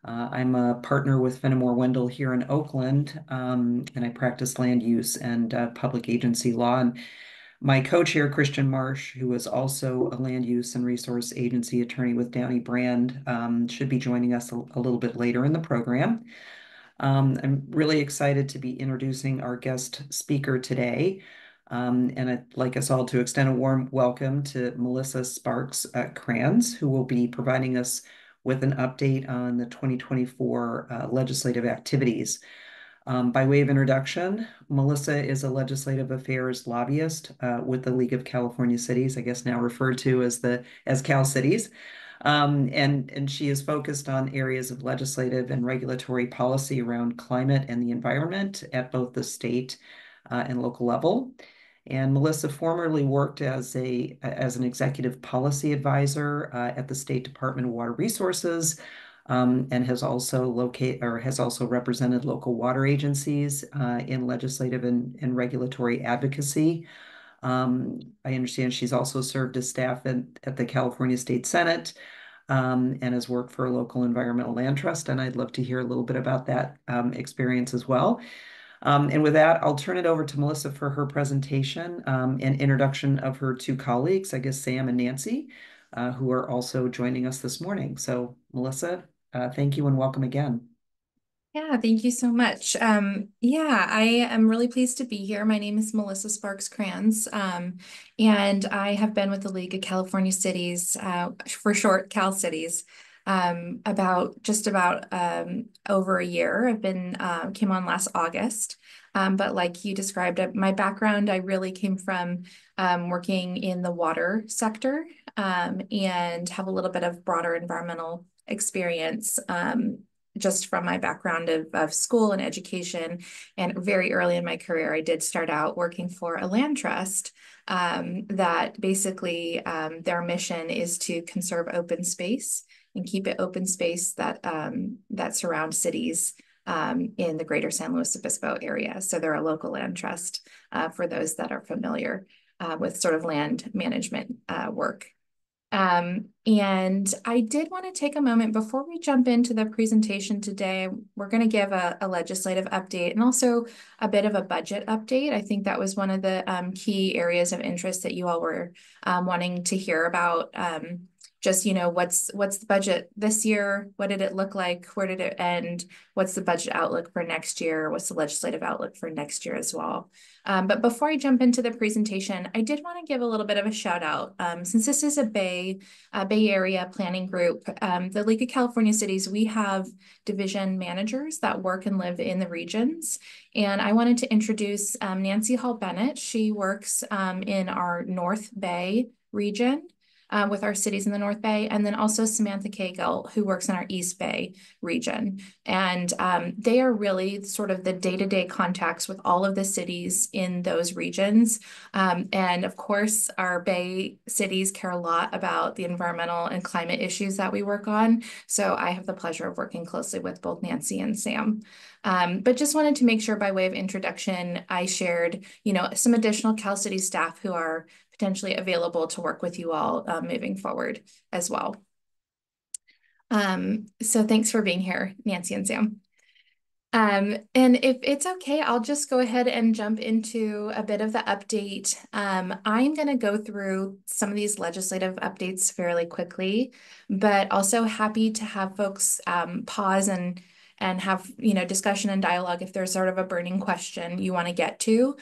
I'm a partner with Fenimore Wendell here in Oakland, and I practice land use and public agency law. And my co-chair, Christian Marsh, who is also a land use and resource agency attorney with Downey Brand, should be joining us a little bit later in the program. I'm really excited to be introducing our guest speaker today. And I'd like us all to extend a warm welcome to Melissa Sparks Kranz, who will be providing us with an update on the 2024 legislative activities. By way of introduction, Melissa is a legislative affairs lobbyist with the League of California Cities, I guess now referred to as Cal Cities. And she is focused on areas of legislative and regulatory policy around climate and the environment at both the state and local level. And Melissa formerly worked as an executive policy advisor at the State Department of Water Resources, and has also represented local water agencies in legislative and regulatory advocacy. I understand she's also served as staff at the California State Senate, and has worked for a local environmental land trust. And I'd love to hear a little bit about that experience as well. And with that, I'll turn it over to Melissa for her presentation and introduction of her two colleagues, I guess Sam and Nancy, who are also joining us this morning. So Melissa, thank you and welcome again. Yeah, thank you so much. Yeah, I am really pleased to be here. My name is Melissa Sparks Kranz, and I have been with the League of California Cities, for short, Cal Cities, about over a year. I've been came on last August, but like you described, my background, I really came from working in the water sector, and have a little bit of broader environmental experience. Just from my background of school and education. And very early in my career, I did start out working for a land trust that basically their mission is to conserve open space and keep it open space that surrounds cities in the greater San Luis Obispo area. So they're a local land trust for those that are familiar with sort of land management work. And I did want to take a moment before we jump into the presentation today. We're going to give a legislative update and also a bit of a budget update. I think that was one of the key areas of interest that you all were wanting to hear about. Just, what's the budget this year? What did it look like? Where did it end? What's the budget outlook for next year? What's the legislative outlook for next year as well? But before I jump into the presentation, I did want to give a little bit of a shout out. Since this is a Bay Area planning group, the League of California Cities, we have division managers that work and live in the regions. And I wanted to introduce Nancy Hall Bennett. She works in our North Bay region. With our cities in the North Bay, and then also Samantha Cagle, who works in our East Bay region. And they are really sort of the day-to-day contacts with all of the cities in those regions. And of course, our Bay cities care a lot about the environmental and climate issues that we work on. So I have the pleasure of working closely with both Nancy and Sam. But just wanted to make sure by way of introduction, I shared, some additional Cal City staff who are potentially available to work with you all moving forward as well. So thanks for being here, Nancy and Sam. And if it's okay, I'll just go ahead and jump into a bit of the update. I'm going to go through some of these legislative updates fairly quickly, but also happy to have folks pause and have discussion and dialogue if there's sort of a burning question you want to get to.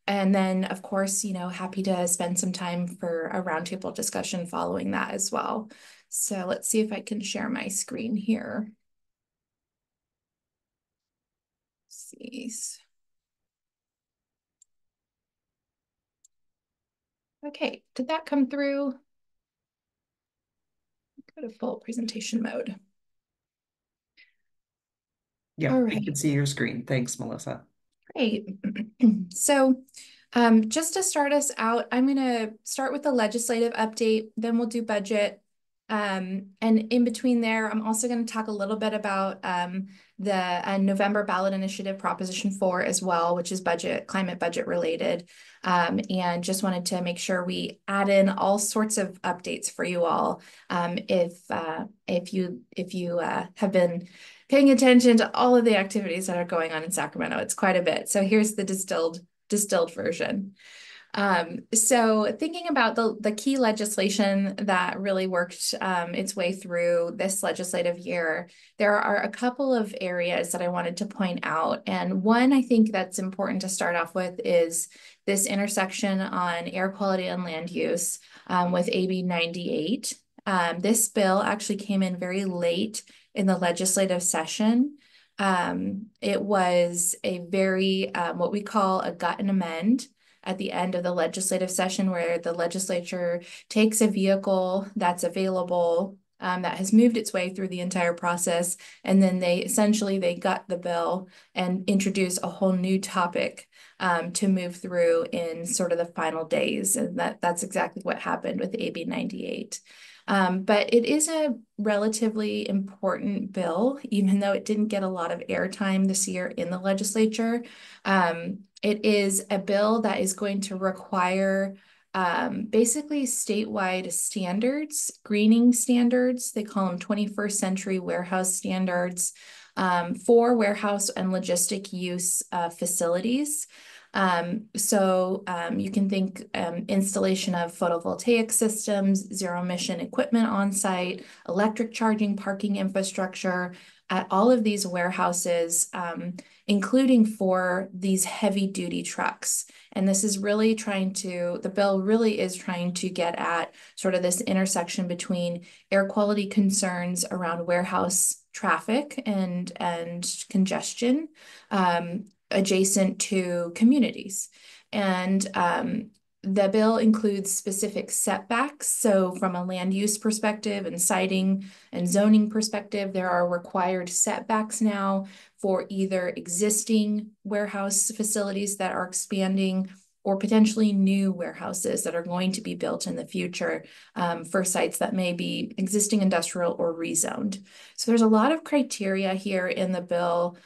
And then, of course, happy to spend some time for a roundtable discussion following that as well. So let's see if I can share my screen here. Let's see. Okay, did that come through? Go to full presentation mode. Yeah, All we right, can see your screen. Thanks, Melissa. great. So just to start us out, I'm going to start with the legislative update, then we'll do budget, And in between there, I'm also going to talk a little bit about the November ballot initiative Proposition 4 as well, which is climate budget related. And just wanted to make sure we add in all sorts of updates for you all. If you have been paying attention to all of the activities that are going on in Sacramento, it's quite a bit. So here's the distilled version. So thinking about the key legislation that really worked its way through this legislative year, there are a couple of areas that I wanted to point out. And one I think that's important to start off with is this intersection on air quality and land use with AB 98. This bill actually came in very late in the legislative session. It was a very, what we call a gut and amend at the end of the legislative session, where the legislature takes a vehicle that's available that has moved its way through the entire process, and then they gut the bill and introduce a whole new topic to move through in sort of the final days. And that's exactly what happened with AB 98. But it is a relatively important bill, even though it didn't get a lot of airtime this year in the legislature. It is a bill that is going to require basically statewide standards, greening standards. They call them 21st century warehouse standards for warehouse and logistic use facilities. You can think installation of photovoltaic systems, zero emission equipment on site, electric charging, parking infrastructure at all of these warehouses, including for these heavy duty trucks. And this is really the bill really is trying to get at sort of this intersection between air quality concerns around warehouse traffic and congestion, adjacent to communities. And the bill includes specific setbacks. So from a land use perspective and siting and zoning perspective, there are required setbacks now for either existing warehouse facilities that are expanding or potentially new warehouses that are going to be built in the future for sites that may be existing industrial or rezoned. So there's a lot of criteria here in the bill.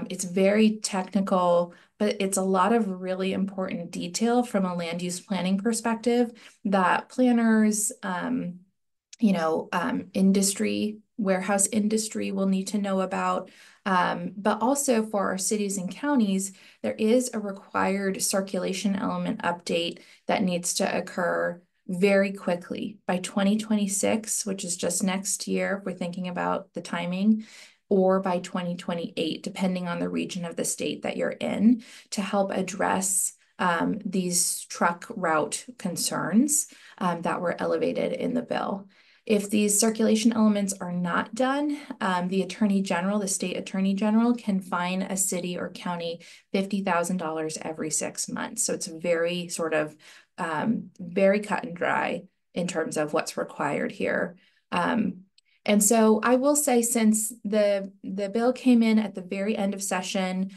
It's very technical, but it's a lot of really important detail from a land use planning perspective that planners, warehouse industry will need to know about. But also for our cities and counties, there is a required circulation element update that needs to occur very quickly by 2026, which is just next year, if we're thinking about the timing, or by 2028, depending on the region of the state that you're in, to help address these truck route concerns that were elevated in the bill. If these circulation elements are not done, the state attorney general can fine a city or county $50,000 every 6 months. So it's very sort of very cut and dry in terms of what's required here. And so I will say, since the bill came in at the very end of session,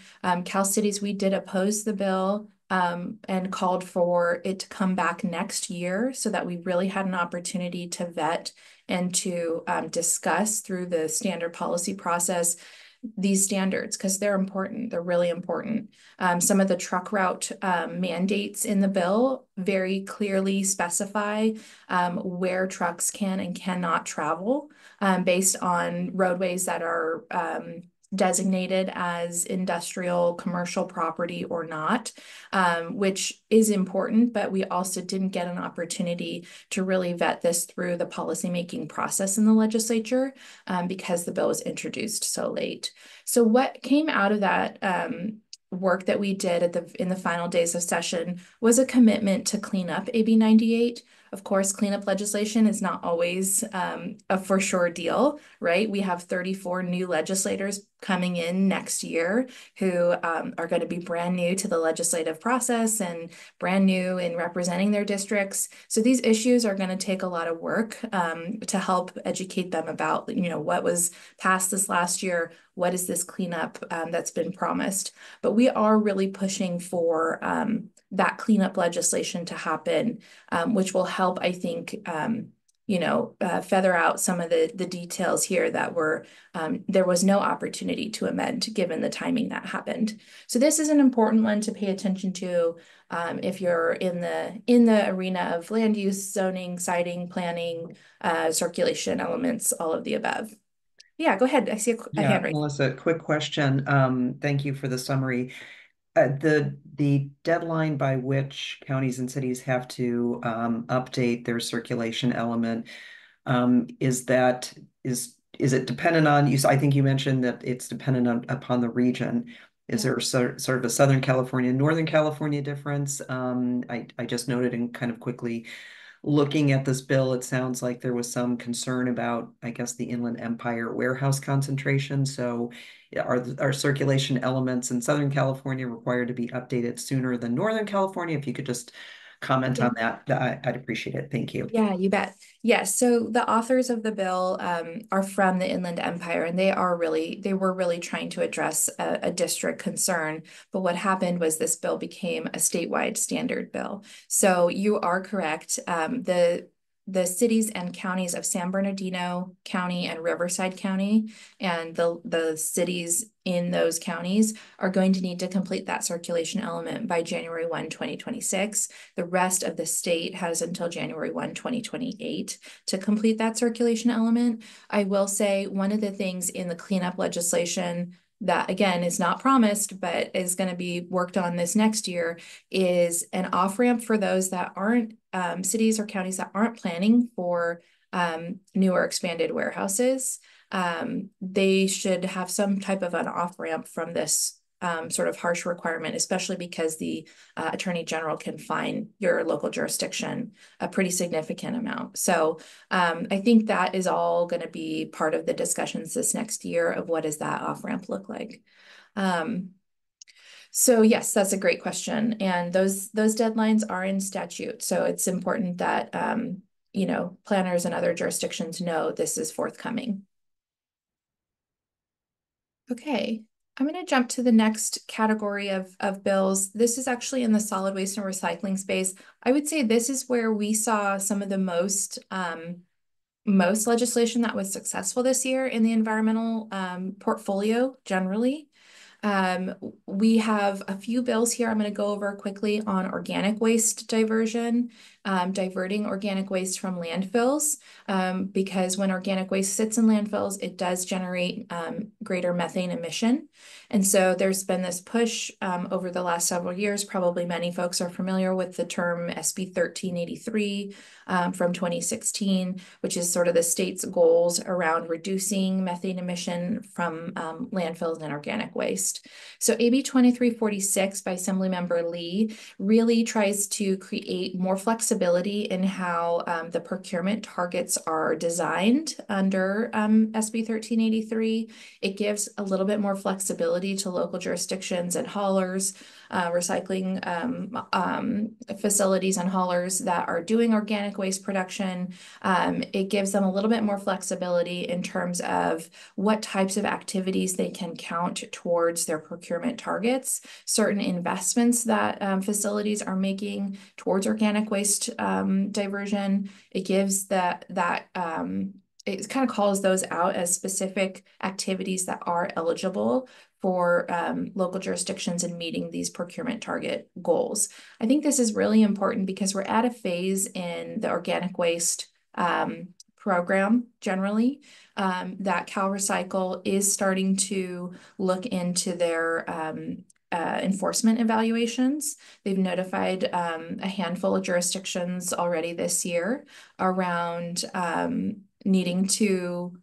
Cal Cities, we did oppose the bill and called for it to come back next year so that we really had an opportunity to vet and to discuss through the standard policy process these standards, because they're important. They're really important. Some of the truck route mandates in the bill very clearly specify where trucks can and cannot travel based on roadways that are designated as industrial commercial property or not, which is important, but we also didn't get an opportunity to really vet this through the policymaking process in the legislature because the bill was introduced so late. So what came out of that work that we did in the final days of session was a commitment to clean up AB 98. Of course, cleanup legislation is not always a for sure deal, right? We have 34 new legislators coming in next year who are going to be brand new to the legislative process and brand new in representing their districts. So these issues are going to take a lot of work to help educate them about, what was passed this last year, what is this cleanup that's been promised. But we are really pushing for that cleanup legislation to happen, which will help, I think, feather out some of the details here that were there was no opportunity to amend given the timing that happened. So this is an important one to pay attention to if you're in the arena of land use, zoning, siting, planning, circulation elements, all of the above. Yeah, go ahead. I see a Yeah, hand raised. Melissa, quick question. Thank you for the summary. The deadline by which counties and cities have to update their circulation element, is that is it dependent on you? I think you mentioned that it's dependent upon the region. Is Yeah. there sort of a Southern California, Northern California difference? I just noted and kind of quickly looking at this bill, it sounds like there was some concern about, I guess, the Inland Empire warehouse concentration. So are circulation elements in Southern California required to be updated sooner than Northern California? If you could just comment on that, I'd appreciate it. Thank you. Yeah, you bet. Yes, so the authors of the bill are from the Inland Empire, and they were really trying to address a district concern. But what happened was this bill became a statewide standard bill. So you are correct. The cities and counties of San Bernardino County and Riverside County, and the cities in those counties are going to need to complete that circulation element by January 1, 2026. The rest of the state has until January 1, 2028 to complete that circulation element. I will say one of the things in the cleanup legislation that again is not promised, but is going to be worked on this next year is an off-ramp for those that aren't cities or counties that aren't planning for new or expanded warehouses. They should have some type of an off-ramp from this sort of harsh requirement, especially because the Attorney General can fine your local jurisdiction a pretty significant amount. So I think that is all going to be part of the discussions this next year of what does that off-ramp look like. So yes, that's a great question. And those deadlines are in statute. So it's important that planners and other jurisdictions know this is forthcoming. Okay, I'm going to jump to the next category of bills. This is actually in the solid waste and recycling space. I would say this is where we saw some of the most legislation that was successful this year in the environmental portfolio generally. Um, we have a few bills here I'm going to go over quickly on organic waste diversion, diverting organic waste from landfills, because when organic waste sits in landfills, it does generate greater methane emission. And so there's been this push over the last several years. Probably many folks are familiar with the term SB 1383 from 2016, which is sort of the state's goals around reducing methane emission from landfills and organic waste. So AB 2346 by Assemblymember Lee really tries to create more flexibility in how the procurement targets are designed under SB 1383. It gives a little bit more flexibility to local jurisdictions and haulers, recycling facilities and haulers that are doing organic waste production. It gives them a little bit more flexibility in terms of what types of activities they can count towards their procurement targets, certain investments that facilities are making towards organic waste diversion. It gives it kind of calls those out as specific activities that are eligible for local jurisdictions in meeting these procurement target goals. I think this is really important because we're at a phase in the organic waste program generally that CalRecycle is starting to look into their enforcement evaluations. They've notified a handful of jurisdictions already this year around needing to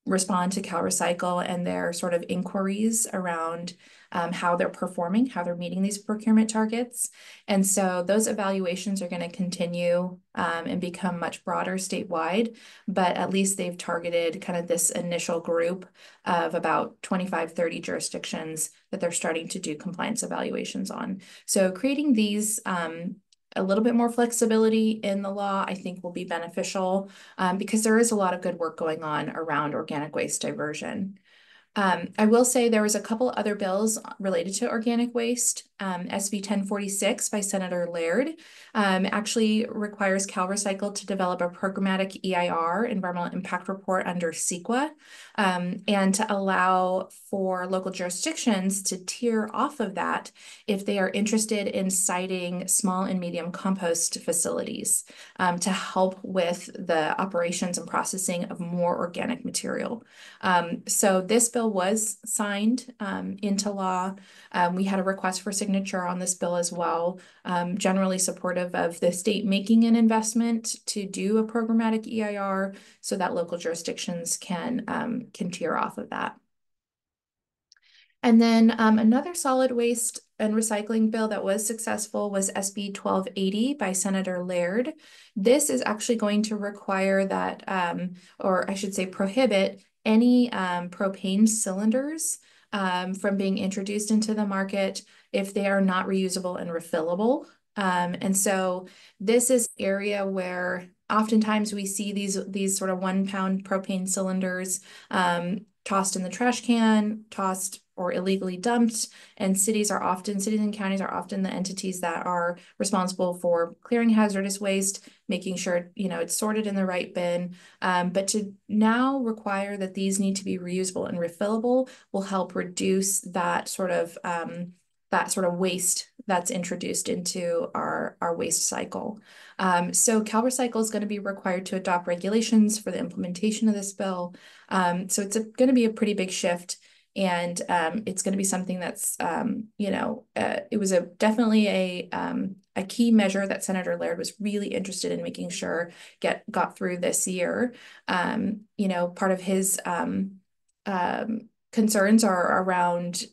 respond to CalRecycle and their sort of inquiries around how they're performing, how they're meeting these procurement targets. And so those evaluations are going to continue and become much broader statewide, but at least they've targeted kind of this initial group of about 25, 30 jurisdictions that they're starting to do compliance evaluations on. So creating these a little bit more flexibility in the law, I think will be beneficial because there is a lot of good work going on around organic waste diversion. I will say there was a couple other bills related to organic waste. SB 1046 by Senator Laird actually requires CalRecycle to develop a programmatic EIR, Environmental Impact Report, under CEQA, and to allow for local jurisdictions to tier off of that if they are interested in siting small and medium compost facilities to help with the operations and processing of more organic material. So this bill was signed into law. We had a request for signature on this bill as well, generally supportive of the state making an investment to do a programmatic EIR so that local jurisdictions can tier off of that. And then another solid waste and recycling bill that was successful was SB 1280 by Senator Laird. This is actually going to require that, or I should say prohibit any propane cylinders from being introduced into the market if they are not reusable and refillable. And so this is area where oftentimes we see these sort of 1 pound propane cylinders tossed in the trash can, tossed or illegally dumped, and cities and counties are often the entities that are responsible for clearing hazardous waste, making sure, it's sorted in the right bin. But to now require that these need to be reusable and refillable will help reduce that sort of waste that's introduced into our waste cycle. So CalRecycle is going to be required to adopt regulations for the implementation of this bill. So it's going to be a pretty big shift. And it's going to be something that's, it was definitely a key measure that Senator Laird was really interested in making sure got through this year. Part of his concerns are around,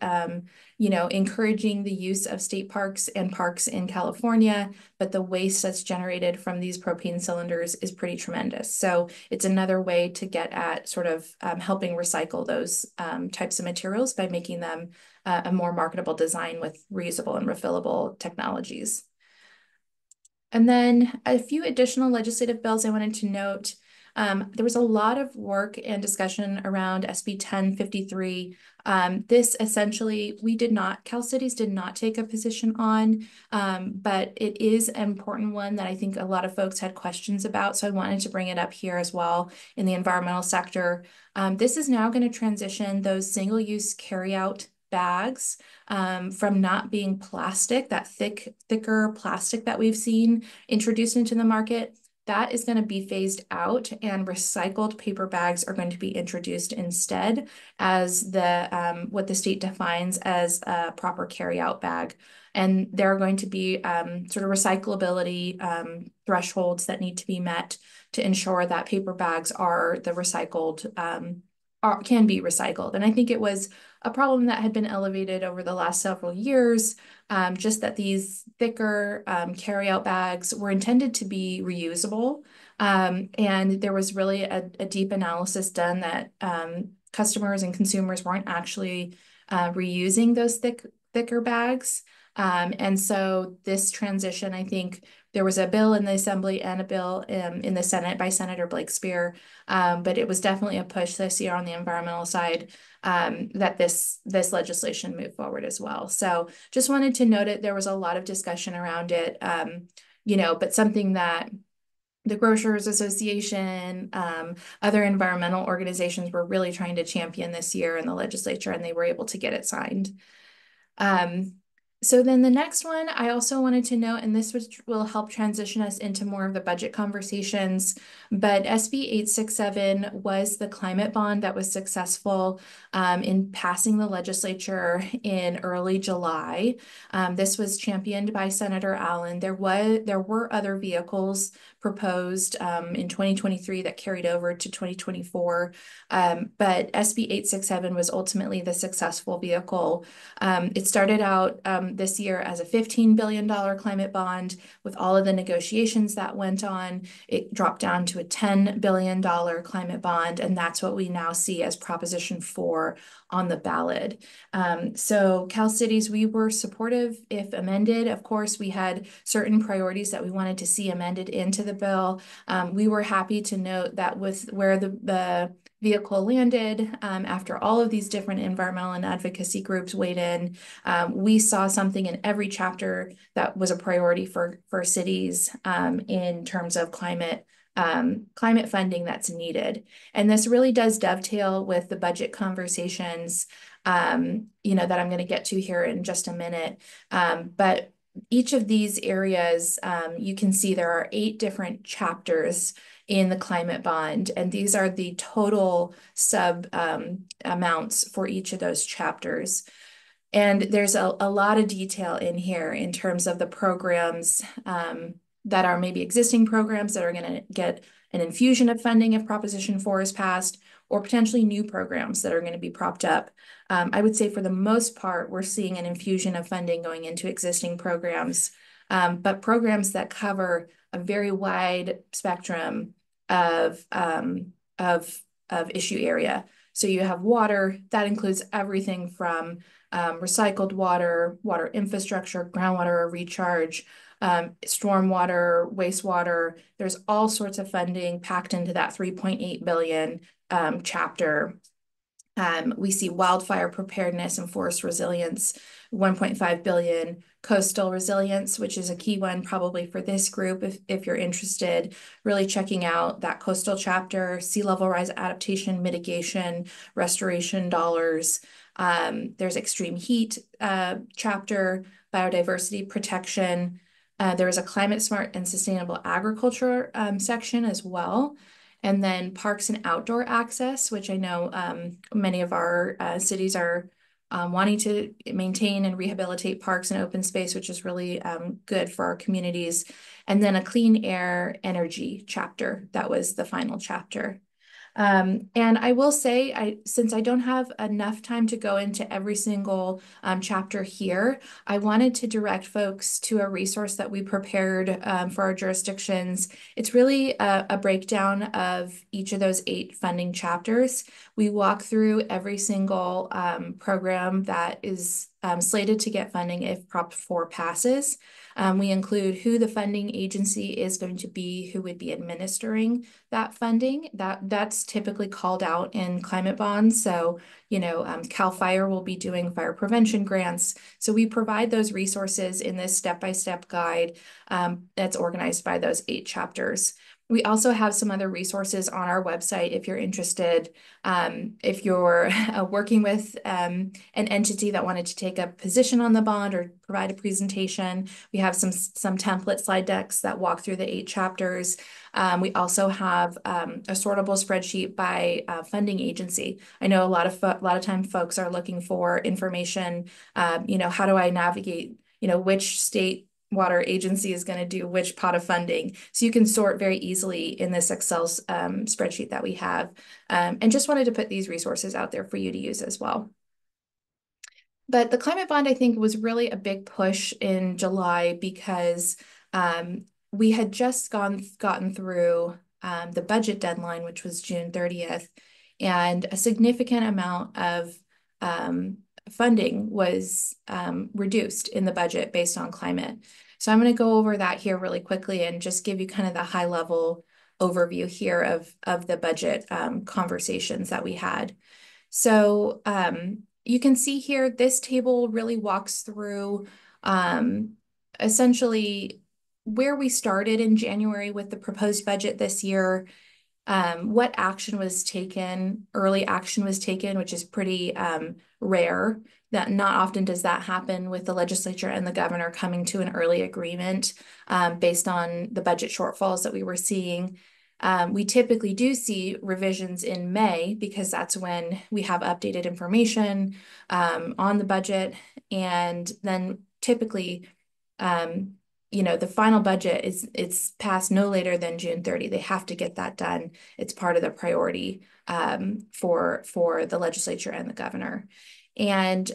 encouraging the use of state parks and parks in California, but the waste that's generated from these propane cylinders is pretty tremendous. So it's another way to get at sort of helping recycle those types of materials by making them a more marketable design with reusable and refillable technologies. And then a few additional legislative bills I wanted to note. There was a lot of work and discussion around SB 1053. This essentially, Cal Cities did not take a position on, but it is an important one that I think a lot of folks had questions about. So I wanted to bring it up here as well in the environmental sector. This is now going to transition those single-use carryout bags from not being plastic, that thicker plastic that we've seen introduced into the market. That is going to be phased out, and recycled paper bags are going to be introduced instead as what the state defines as a proper carryout bag. And there are going to be sort of recyclability thresholds that need to be met to ensure that paper bags are the recycled can be recycled. And I think it was a problem that had been elevated over the last several years, just that these thicker carryout bags were intended to be reusable. And there was really a deep analysis done that customers and consumers weren't actually reusing those thicker bags. And so this transition, I think there was a bill in the Assembly and a bill in the Senate by Senator Blake Spear, but it was definitely a push this year on the environmental side that this legislation moved forward as well. So just wanted to note it. There was a lot of discussion around it, but something that the Grocers Association, other environmental organizations were really trying to champion this year in the legislature, and they were able to get it signed. So then the next one I also wanted to note, and this will help transition us into more of the budget conversations, but SB 867 was the climate bond that was successful in passing the legislature in early July. This was championed by Senator Allen. There were other vehicles proposed in 2023 that carried over to 2024, but SB 867 was ultimately the successful vehicle. It started out this year as a $15 billion climate bond. With all of the negotiations that went on, it dropped down to a $10 billion climate bond, and that's what we now see as Proposition 4 on the ballot. So Cal Cities, we were supportive if amended. Of course, we had certain priorities that we wanted to see amended into the bill. We were happy to note that with where the vehicle landed, after all of these different environmental and advocacy groups weighed in, we saw something in every chapter that was a priority for cities in terms of climate funding that's needed. And this really does dovetail with the budget conversations, that I'm going to get to here in just a minute. But each of these areas, you can see there are 8 different chapters in the climate bond, and these are the total sub amounts for each of those chapters. And there's a lot of detail in here in terms of the programs that are maybe existing programs that are going to get an infusion of funding if Proposition 4 is passed, or potentially new programs that are going to be propped up. I would say for the most part, we're seeing an infusion of funding going into existing programs, but programs that cover a very wide spectrum of, issue area. So you have water, that includes everything from recycled water, water infrastructure, groundwater recharge, stormwater, wastewater. There's all sorts of funding packed into that 3.8 billion chapter. We see wildfire preparedness and forest resilience, 1.5 billion, coastal resilience, which is a key one probably for this group if you're interested, really checking out that coastal chapter, sea level rise adaptation, mitigation, restoration dollars. There's extreme heat chapter, biodiversity protection. There is a climate smart and sustainable agriculture section as well. And then parks and outdoor access, which I know many of our cities are wanting to maintain and rehabilitate parks and open space, which is really good for our communities. And then a clean air energy chapter. That was the final chapter. And I will say, since I don't have enough time to go into every single chapter here, I wanted to direct folks to a resource that we prepared for our jurisdictions. It's really a breakdown of each of those 8 funding chapters. We walk through every single program that is slated to get funding if Prop 4 passes. We include who the funding agency is going to be, who would be administering that funding. That's typically called out in climate bonds. So, CAL FIRE will be doing fire prevention grants. So we provide those resources in this step-by-step guide that's organized by those 8 chapters. We also have some other resources on our website if you're interested. If you're working with an entity that wanted to take a position on the bond or provide a presentation, we have some template slide decks that walk through the 8 chapters. We also have a sortable spreadsheet by funding agency. I know a lot of time folks are looking for information. How do I navigate, which state water agency is going to do which pot of funding. So you can sort very easily in this Excel spreadsheet that we have. And just wanted to put these resources out there for you to use as well. But the climate bond, I think, was really a big push in July because we had just gotten through the budget deadline, which was June 30th, and a significant amount of funding was reduced in the budget based on climate. So I'm going to go over that here really quickly and just give you kind of the high level overview here of the budget conversations that we had. So you can see here, this table really walks through essentially where we started in January with the proposed budget this year, what action was taken, early action was taken, which is pretty rare. That not often does that happen with the legislature and the governor coming to an early agreement based on the budget shortfalls that we were seeing. We typically do see revisions in May because that's when we have updated information on the budget. And then typically, the final budget it's passed no later than June 30. They have to get that done. It's part of the priority for the legislature and the governor. And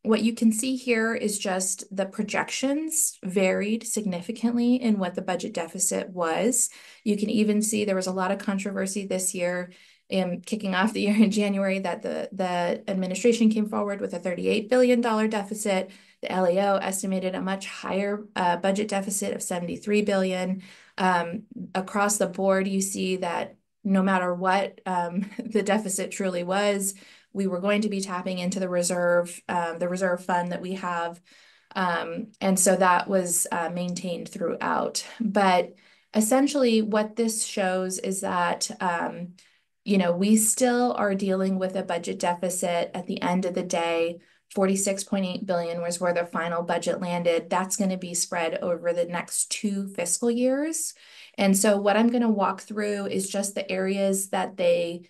what you can see here is just the projections varied significantly in what the budget deficit was. You can even see there was a lot of controversy this year in kicking off the year in January that the administration came forward with a $38 billion deficit. The LAO estimated a much higher budget deficit of $73 billion. Across the board, you see that no matter what the deficit truly was, we were going to be tapping into the reserve fund that we have. And so that was maintained throughout. But essentially, what this shows is that, we still are dealing with a budget deficit at the end of the day. 46.8 billion was where the final budget landed. That's going to be spread over the next 2 fiscal years. And so what I'm going to walk through is just the areas that they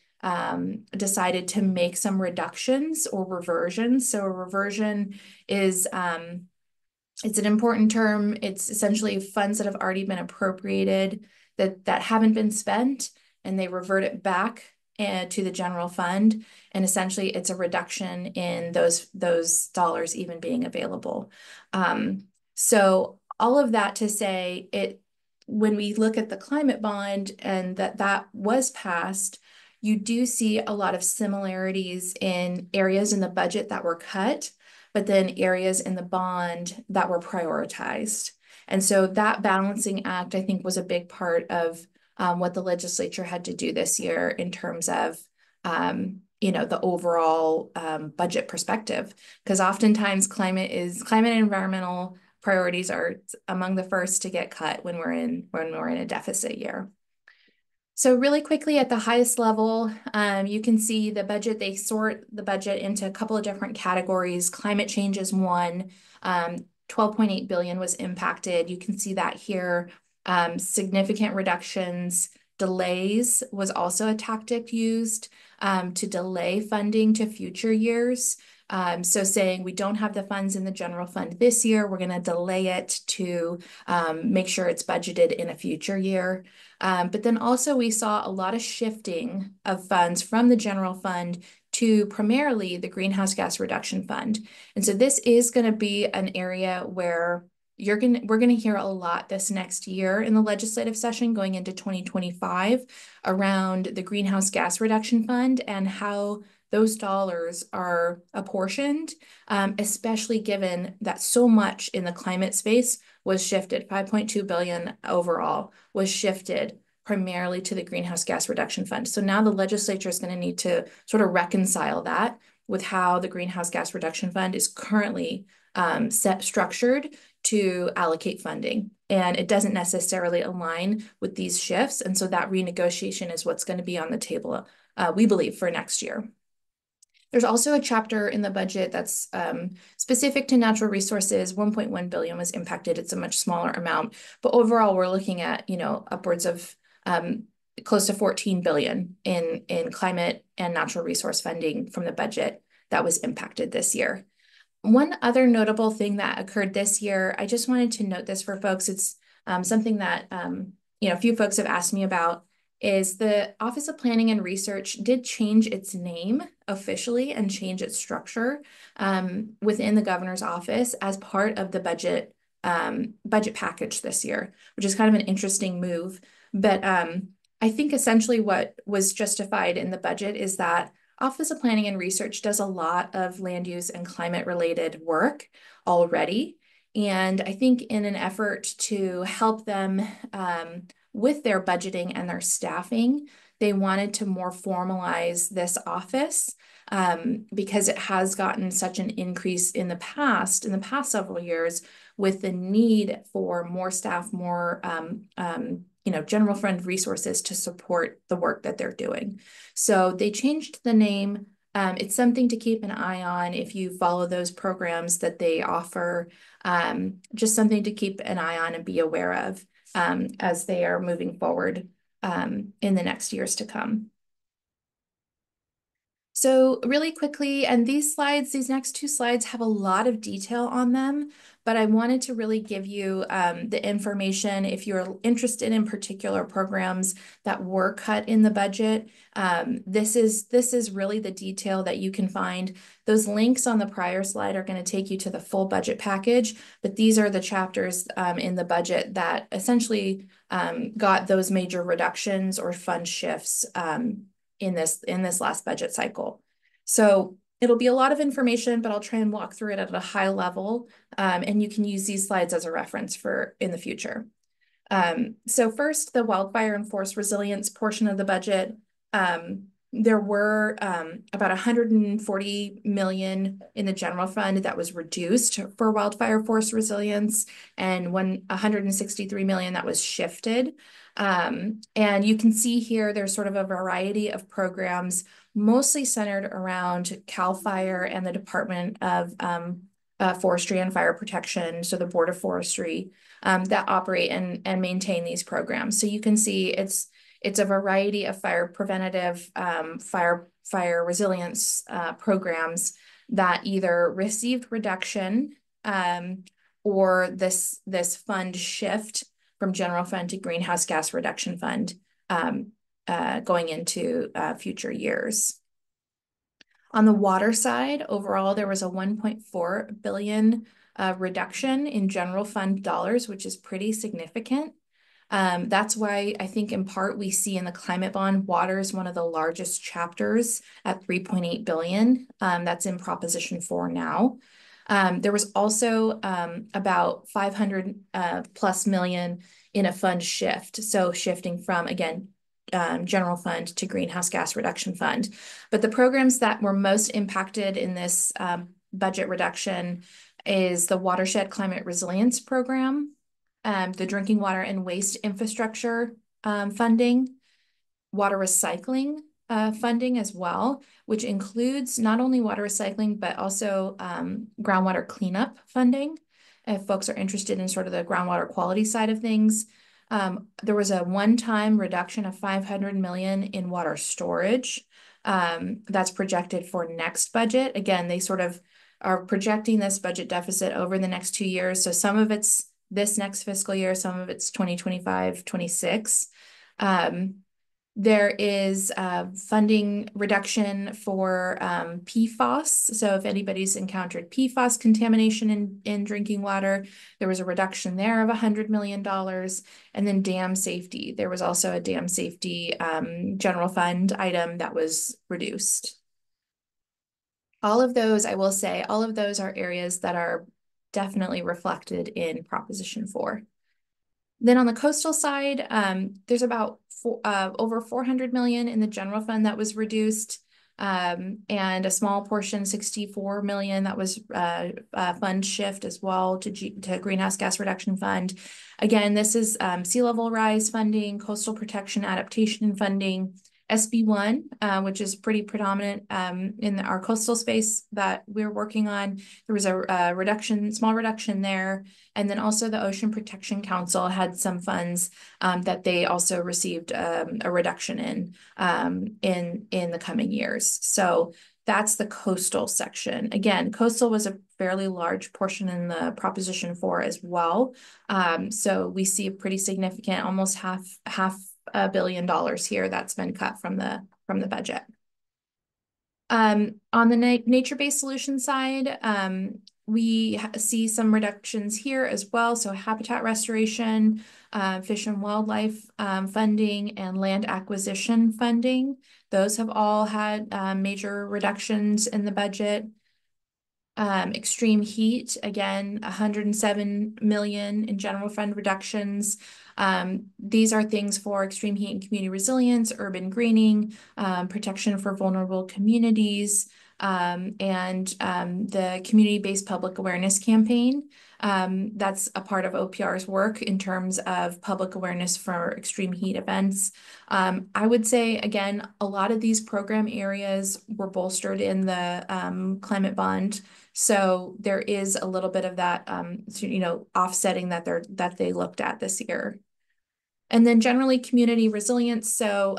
decided to make some reductions or reversions. So a reversion is it's an important term. It's essentially funds that have already been appropriated that haven't been spent, and they revert it back to the general fund. And essentially, it's a reduction in those dollars even being available. So all of that to say, when we look at the climate bond and that was passed, you do see a lot of similarities in areas in the budget that were cut, but then areas in the bond that were prioritized. And so that balancing act, I think, was a big part of what the legislature had to do this year in terms of, the overall budget perspective. Because oftentimes climate and environmental priorities are among the first to get cut when we're in a deficit year. So really quickly at the highest level, you can see the budget. They sort the budget into a couple of different categories. Climate change is one. 12.8 billion was impacted. You can see that here. Significant reductions. Delays was also a tactic used to delay funding to future years. So saying we don't have the funds in the general fund this year, we're going to delay it to make sure it's budgeted in a future year. But then also we saw a lot of shifting of funds from the general fund to primarily the greenhouse gas reduction fund. And so this is going to be an area where we're going to hear a lot this next year in the legislative session going into 2025 around the greenhouse gas reduction fund and how those dollars are apportioned, especially given that so much in the climate space was shifted. 5.2 billion overall was shifted primarily to the greenhouse gas reduction fund. So now the legislature is going to need to sort of reconcile that with how the greenhouse gas reduction fund is currently structured to allocate funding. And it doesn't necessarily align with these shifts. And so that renegotiation is what's going to be on the table, we believe, for next year. There's also a chapter in the budget that's specific to natural resources. 1.1 billion was impacted. It's a much smaller amount, but overall, we're looking at upwards of close to 14 billion in climate and natural resource funding from the budget that was impacted this year. One other notable thing that occurred this year, I just wanted to note this for folks. It's something that a few folks have asked me about. Is the Office of Planning and Research did change its name officially and change its structure within the governor's office as part of the budget package this year, which is kind of an interesting move. But I think essentially what was justified in the budget is that Office of Planning and Research does a lot of land use and climate related work already. And I think in an effort to help them with their budgeting and their staffing, they wanted to more formalize this office because it has gotten such an increase in the past several years with the need for more staff, more general fund resources to support the work that they're doing. So they changed the name. It's something to keep an eye on if you follow those programs that they offer, just something to keep an eye on and be aware of as they are moving forward in the next years to come. So really quickly, and these next two slides have a lot of detail on them, but I wanted to really give you the information if you're interested in particular programs that were cut in the budget. This is really the detail that you can find. Those links on the prior slide are going to take you to the full budget package, but these are the chapters in the budget that essentially got those major reductions or fund shifts in this last budget cycle. So it'll be a lot of information, but I'll try and walk through it at a high level, and you can use these slides as a reference for in the future. So first, the wildfire and forest resilience portion of the budget. There were about 140 million in the general fund that was reduced for wildfire forest resilience, and 163 million that was shifted. And you can see here there's sort of a variety of programs, mostly centered around CAL FIRE and the Department of Forestry and Fire Protection, so the Board of Forestry, that operate and maintain these programs. So you can see it's a variety of fire preventative, fire resilience programs that either received reduction, or this fund shift from general fund to greenhouse gas reduction fund, going into future years. On the water side, overall, there was a 1.4 billion reduction in general fund dollars, which is pretty significant. That's why I think in part we see in the climate bond, water is one of the largest chapters at 3.8 billion. That's in Proposition 4 now. There was also about 500 plus million in a fund shift. So shifting from, again, general fund to greenhouse gas reduction fund. But the programs that were most impacted in this budget reduction is the Watershed Climate Resilience Program, the Drinking Water and Waste Infrastructure funding, water recycling funding as well, which includes not only water recycling, but also groundwater cleanup funding. If folks are interested in sort of the groundwater quality side of things, there was a one-time reduction of 500 million in water storage. That's projected for next budget. Again, they sort of are projecting this budget deficit over the next 2 years. So some of it's this next fiscal year, some of it's 2025, 26. There is funding reduction for PFAS. So if anybody's encountered PFAS contamination in drinking water, there was a reduction there of $100 million. And then dam safety. There was also a dam safety general fund item that was reduced. All of those, I will say, all of those are areas that are definitely reflected in Proposition 4. Then on the coastal side, there's about over 400 million in the general fund that was reduced, and a small portion, 64 million, that was fund shift as well to greenhouse gas reduction fund. Again, this is sea level rise funding, coastal protection adaptation funding, SB1, which is pretty predominant in our coastal space that we're working on. There was a small reduction there. And then also the Ocean Protection Council had some funds that they also received a reduction in the coming years. So that's the coastal section. Again, coastal was a fairly large portion in the Proposition 4 as well. So we see a pretty significant, almost half $1 billion here that's been cut from the budget. On the nature-based solution side, we see some reductions here as well. So habitat restoration, fish and wildlife funding, and land acquisition funding. Those have all had major reductions in the budget. Extreme heat, again, 107 million in general fund reductions. These are things for extreme heat and community resilience, urban greening, protection for vulnerable communities, and the community-based public awareness campaign. That's a part of OPR's work in terms of public awareness for extreme heat events. I would say, again, a lot of these program areas were bolstered in the climate bond. So there is a little bit of that, offsetting that they looked at this year. And then generally community resilience. So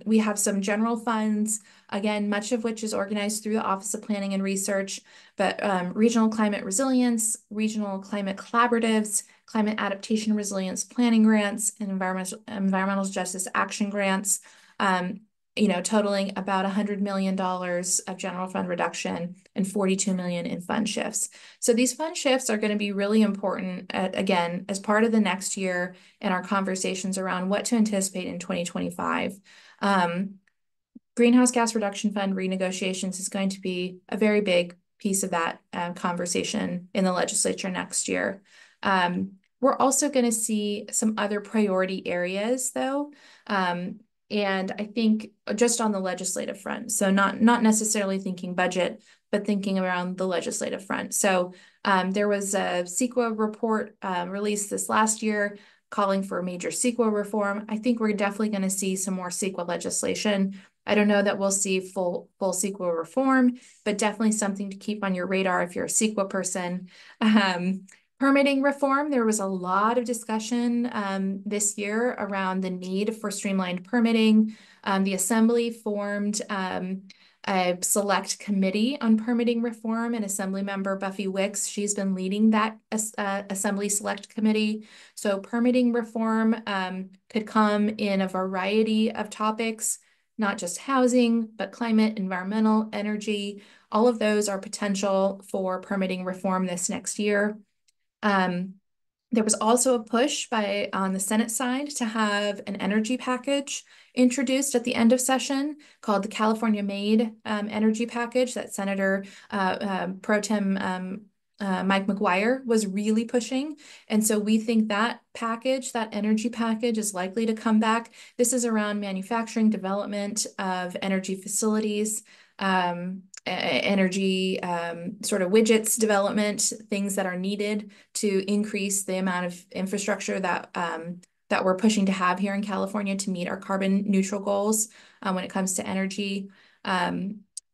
we have some general funds, again, much of which is organized through the Office of Planning and Research, but regional climate resilience, regional climate collaboratives, climate adaptation resilience planning grants, and environmental justice action grants, totaling about $100 million of general fund reduction and 42 million in fund shifts. So these fund shifts are going to be really important, again, as part of the next year in our conversations around what to anticipate in 2025. Greenhouse gas reduction fund renegotiations is going to be a very big piece of that conversation in the legislature next year. We're also going to see some other priority areas, though. Um, and I think just on the legislative front, so not necessarily thinking budget, but thinking around the legislative front. So there was a CEQA report released this last year calling for major CEQA reform. I think we're definitely going to see some more CEQA legislation. I don't know that we'll see full CEQA reform, but definitely something to keep on your radar if you're a CEQA person. Permitting reform, there was a lot of discussion this year around the need for streamlined permitting. The Assembly formed a select committee on permitting reform, and Assemblymember Buffy Wicks, she's been leading that Assembly Select Committee. So permitting reform could come in a variety of topics, not just housing, but climate, environmental, energy. All of those are potential for permitting reform this next year. Um, there was also a push on the Senate side to have an energy package introduced at the end of session called the California Made Energy Package that Senator Pro Tem Mike McGuire was really pushing. And so we think that package, that energy package, is likely to come back. This is around manufacturing development of energy facilities, energy sort of widgets development, things that are needed to increase the amount of infrastructure that we're pushing to have here in California to meet our carbon neutral goals when it comes to energy.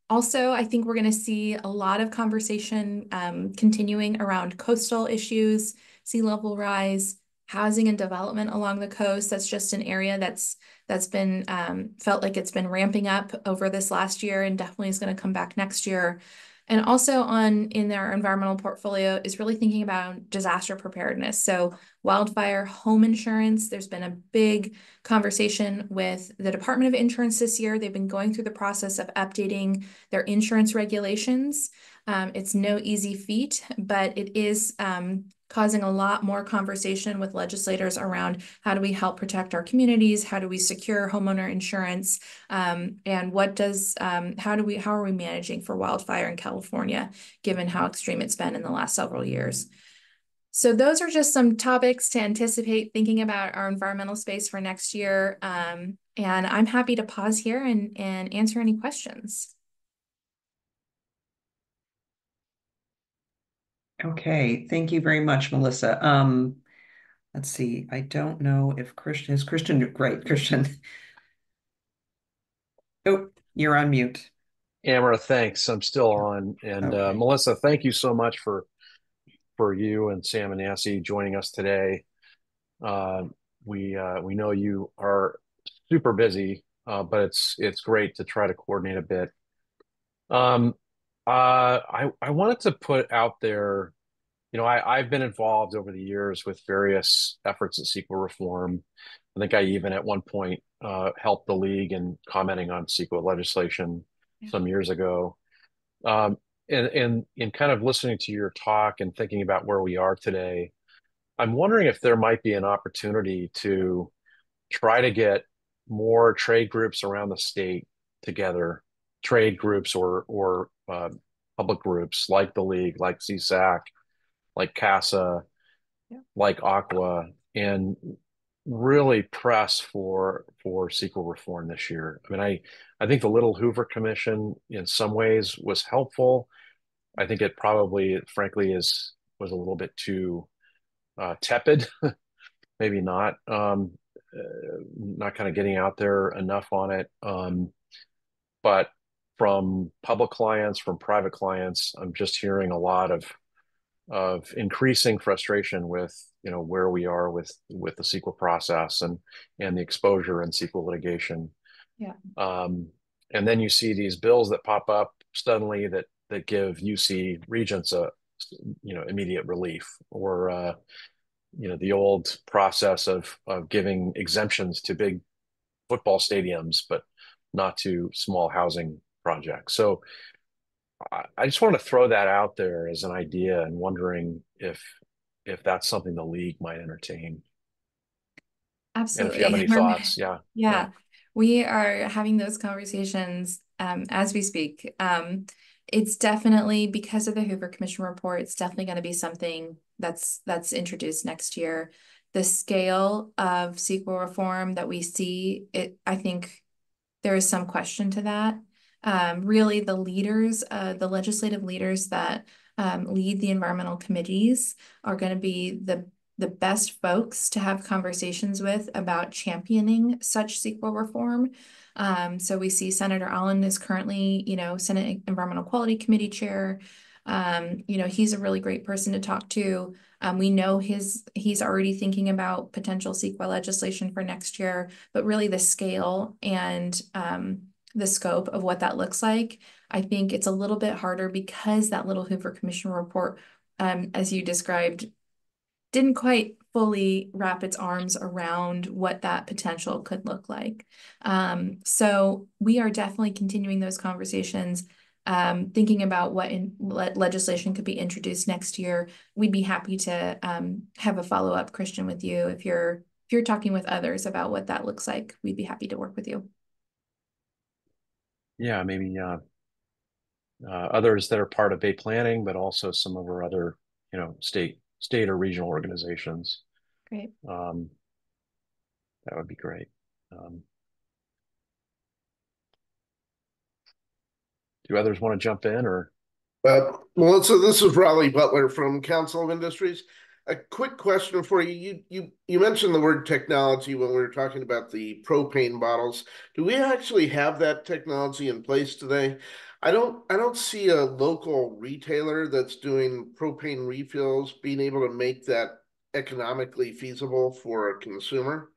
Also, I think we're going to see a lot of conversation continuing around coastal issues, sea level rise, housing and development along the coast. That's just an area that's been felt like it's been ramping up over this last year and definitely is going to come back next year. And also in their environmental portfolio is really thinking about disaster preparedness. So wildfire home insurance, there's been a big conversation with the Department of Insurance this year. They've been going through the process of updating their insurance regulations. It's no easy feat, but it is causing a lot more conversation with legislators around how do we help protect our communities, how do we secure homeowner insurance, and how are we managing for wildfire in California, given how extreme it's been in the last several years. So those are just some topics to anticipate thinking about our environmental space for next year. And I'm happy to pause here and answer any questions. Okay, thank you very much, Melissa. Let's see. I don't know if Christian, great, Christian. Oh, you're on mute. Amara, thanks. I'm still on. And Okay. Melissa, thank you so much for you and Sam and Nancy joining us today. Uh, we know you are super busy, but it's great to try to coordinate a bit. Um, I wanted to put out there, I've been involved over the years with various efforts at CEQA reform. I think I even at one point helped the league in commenting on CEQA legislation Yeah. some years ago. And in kind of listening to your talk and thinking about where we are today, I'm wondering if there might be an opportunity to try to get more trade groups around the state together, trade groups or public groups like the league, like CSAC, like CASA, Yeah. like Aqua, and really press for CEQA reform this year. I mean, I think the Little Hoover Commission in some ways was helpful. I think it probably, frankly, was a little bit too tepid, maybe not kind of getting out there enough on it. But from public clients, from private clients, I'm just hearing a lot of increasing frustration with where we are with the CEQA process and the exposure in CEQA litigation. Yeah. And then you see these bills that pop up suddenly that give UC regents a immediate relief, or the old process of giving exemptions to big football stadiums but not to small housing projects. So I just want to throw that out there as an idea and wondering if that's something the league might entertain. And if you have Absolutely. any thoughts. Yeah. Yeah. Yeah, we are having those conversations as we speak. it's definitely, because of the Hoover Commission report, it's definitely going to be something that's introduced next year. The scale of CEQA reform that we see, I think there is some question to that. Really, the leaders, the legislative leaders that lead the environmental committees are going to be the best folks to have conversations with about championing such CEQA reform. So we see Senator Allen is currently, Senate Environmental Quality Committee chair. He's a really great person to talk to. We know he's already thinking about potential CEQA legislation for next year, but really the scale and the scope of what that looks like, I think it's a little bit harder because that little Hoover Commission report, as you described, didn't quite fully wrap its arms around what that potential could look like. So we are definitely continuing those conversations, thinking about what legislation could be introduced next year. We'd be happy to have a follow-up, Christian, with you if you're talking with others about what that looks like. We'd be happy to work with you. Yeah, maybe others that are part of Bay Planning, but also some of our other, state or regional organizations. Great. That would be great. Do others want to jump in or? Melissa, this is Raleigh Butler from Council of Industries. A quick question for you. You mentioned the word technology when we were talking about the propane bottles. Do we actually have that technology in place today? I don't see a local retailer that's doing propane refills being able to make that economically feasible for a consumer.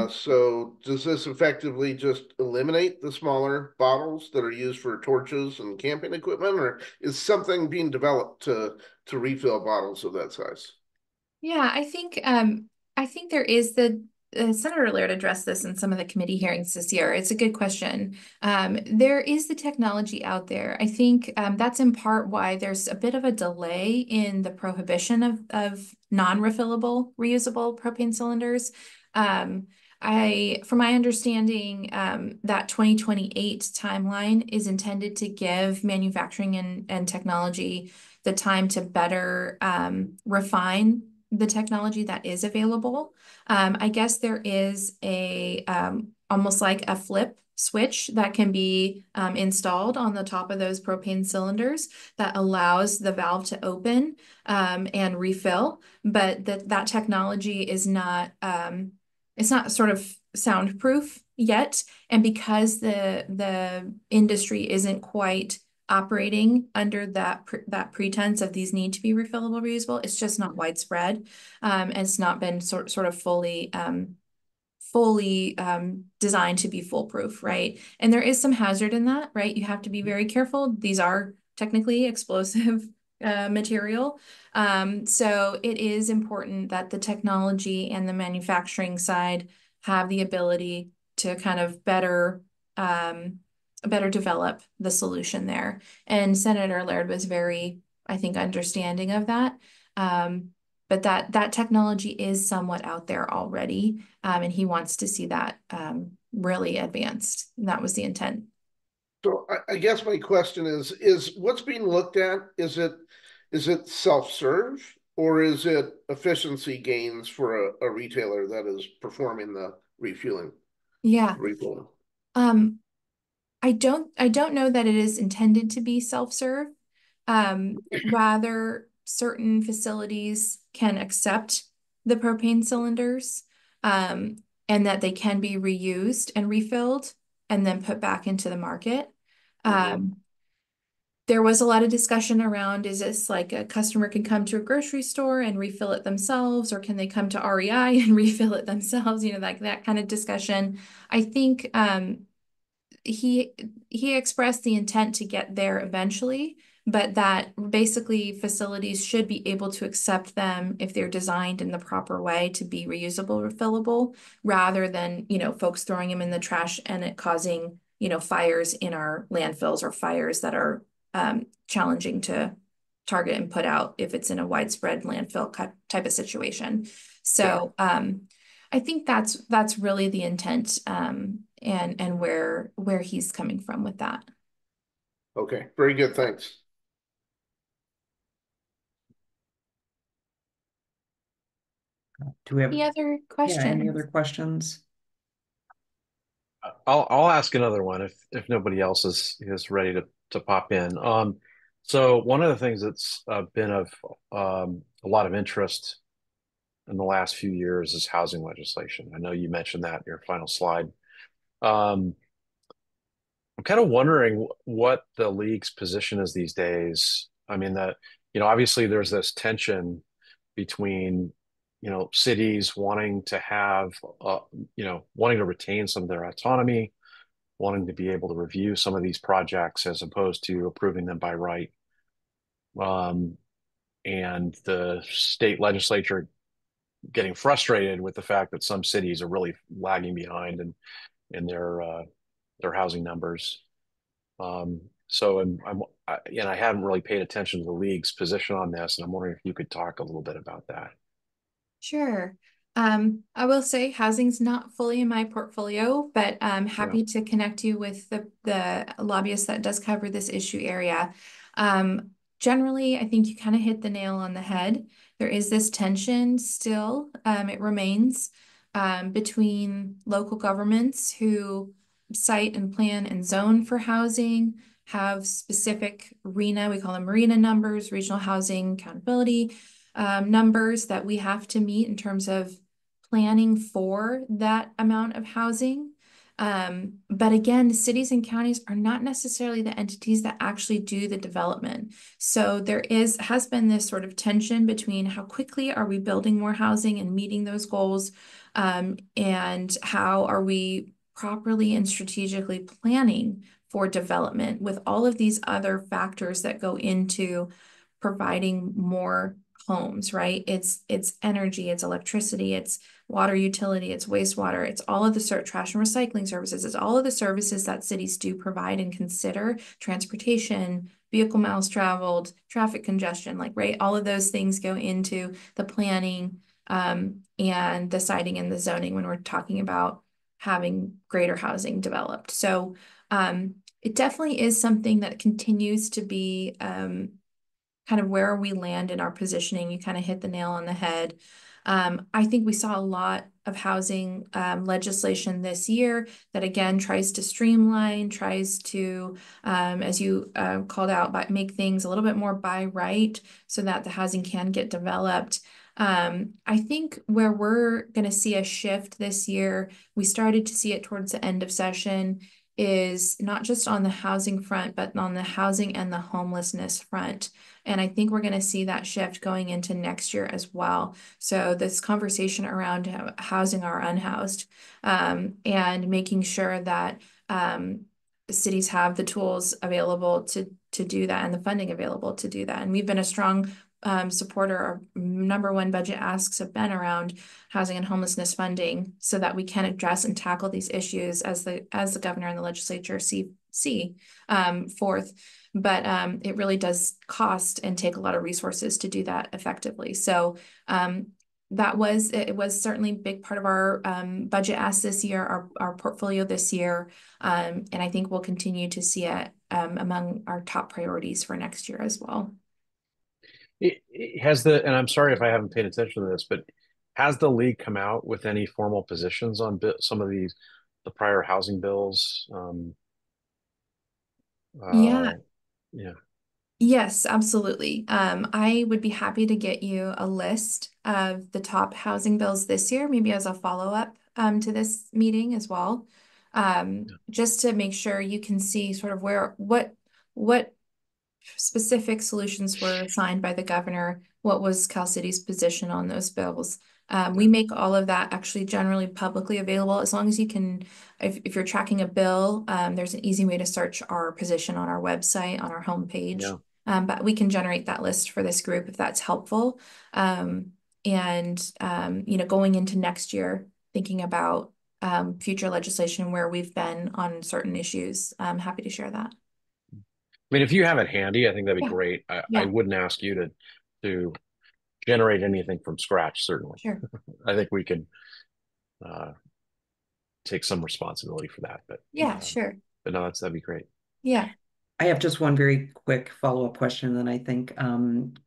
So does this effectively just eliminate the smaller bottles that are used for torches and camping equipment, or is something being developed to refill bottles of that size? Yeah, I think there is Senator Laird addressed this in some of the committee hearings this year. It's a good question. There is the technology out there. I think that's in part why there's a bit of a delay in the prohibition of non-refillable, reusable propane cylinders. From my understanding, that 2028 timeline is intended to give manufacturing and technology the time to better refine the technology that is available. I guess there is almost like a flip switch that can be installed on the top of those propane cylinders that allows the valve to open and refill, but that technology is not it's not sort of soundproof yet. And because the industry isn't quite operating under that pretense of these need to be refillable, reusable, it's just not widespread. And it's not been sort of fully designed to be foolproof, right? And there is some hazard in that, right? You have to be very careful. These are technically explosive material. So it is important that the technology and the manufacturing side have the ability to kind of better develop the solution there. And Senator Laird was very, I think, understanding of that. But that technology is somewhat out there already, and he wants to see that really advanced. And that was the intent. So I guess my question is what's being looked at? Is it self-serve or is it efficiency gains for a retailer that is performing the refueling? Yeah. Refilling. I don't know that it is intended to be self-serve. Rather, certain facilities can accept the propane cylinders, and that they can be reused and refilled and then put back into the market. There was a lot of discussion around, is this like a customer can come to a grocery store and refill it themselves, or can they come to REI and refill it themselves? Like that kind of discussion. I think he expressed the intent to get there eventually, but that basically facilities should be able to accept them if they're designed in the proper way to be reusable, refillable, rather than, folks throwing them in the trash and it causing, fires in our landfills or fires that are challenging to target and put out if it's in a widespread landfill type of situation. So I think that's really the intent, and where he's coming from with that. Okay, very good. Thanks. Do we have, Any other yeah, any questions? other questions? I'll ask another one if nobody else is ready to pop in. So one of the things that's been of a lot of interest in the last few years is housing legislation. I know you mentioned that in your final slide. Um, I'm kind of wondering what the league's position is these days. I mean, that, obviously there's this tension between, cities wanting to have, wanting to retain some of their autonomy, wanting to be able to review some of these projects as opposed to approving them by right. Um, and the state legislature getting frustrated with the fact that some cities are really lagging behind in their housing numbers. So I hadn't really paid attention to the league's position on this, and I'm wondering if you could talk a little bit about that. Sure. I will say housing's not fully in my portfolio, but I'm Yeah. happy to connect you with the lobbyist that does cover this issue area. Generally, I think you kind of hit the nail on the head. There is this tension still, it remains, between local governments who site and plan and zone for housing, have specific RHNA, we call them RHNA numbers, regional housing accountability numbers that we have to meet in terms of planning for that amount of housing. But again, the cities and counties are not necessarily the entities that actually do the development. So there has been this sort of tension between how quickly are we building more housing and meeting those goals, and how are we properly and strategically planning for development with all of these other factors that go into providing more homes, right? It's energy, it's electricity, it's water utility, it's wastewater, it's all of the trash and recycling services, it's all of the services that cities do provide and consider, transportation, vehicle miles traveled, traffic congestion, like, right? All of those things go into the planning and the siting and the zoning when we're talking about having greater housing developed. So it definitely is something that continues to be kind of where we land in our positioning. You kind of hit the nail on the head. I think we saw a lot of housing legislation this year that again tries to streamline, tries to, as you called out, make things a little bit more by right so that the housing can get developed. I think where we're going to see a shift this year, we started to see it towards the end of session, is not just on the housing front, but on the housing and the homelessness front. And I think we're going to see that shift going into next year as well. So this conversation around housing our unhoused, and making sure that cities have the tools available to do that and the funding available to do that. And we've been a strong supporter. Our number one budget asks have been around housing and homelessness funding so that we can address and tackle these issues as the governor and the legislature see forth. But it really does cost and take a lot of resources to do that effectively. So it was certainly a big part of our budget ask this year, our portfolio this year. And I think we'll continue to see it among our top priorities for next year as well. And I'm sorry if I haven't paid attention to this, but has the league come out with any formal positions on some of the prior housing bills? Yeah. Yeah. Yes, absolutely. I would be happy to get you a list of the top housing bills this year, maybe as a follow-up to this meeting as well. Just to make sure you can see sort of what specific solutions were assigned by the governor, what was Cal City's position on those bills. We make all of that actually generally publicly available as long as you can, if you're tracking a bill, there's an easy way to search our position on our website, on our homepage. Yeah. But we can generate that list for this group if that's helpful. Going into next year, thinking about future legislation where we've been on certain issues, I'm happy to share that. I mean, if you have it handy, I think that'd be Yeah. great. I Yeah. wouldn't ask you to generate anything from scratch, certainly. Sure. I think we could take some responsibility for that, Yeah, sure. but no, that'd be great. Yeah. I have just one very quick follow-up question, and I think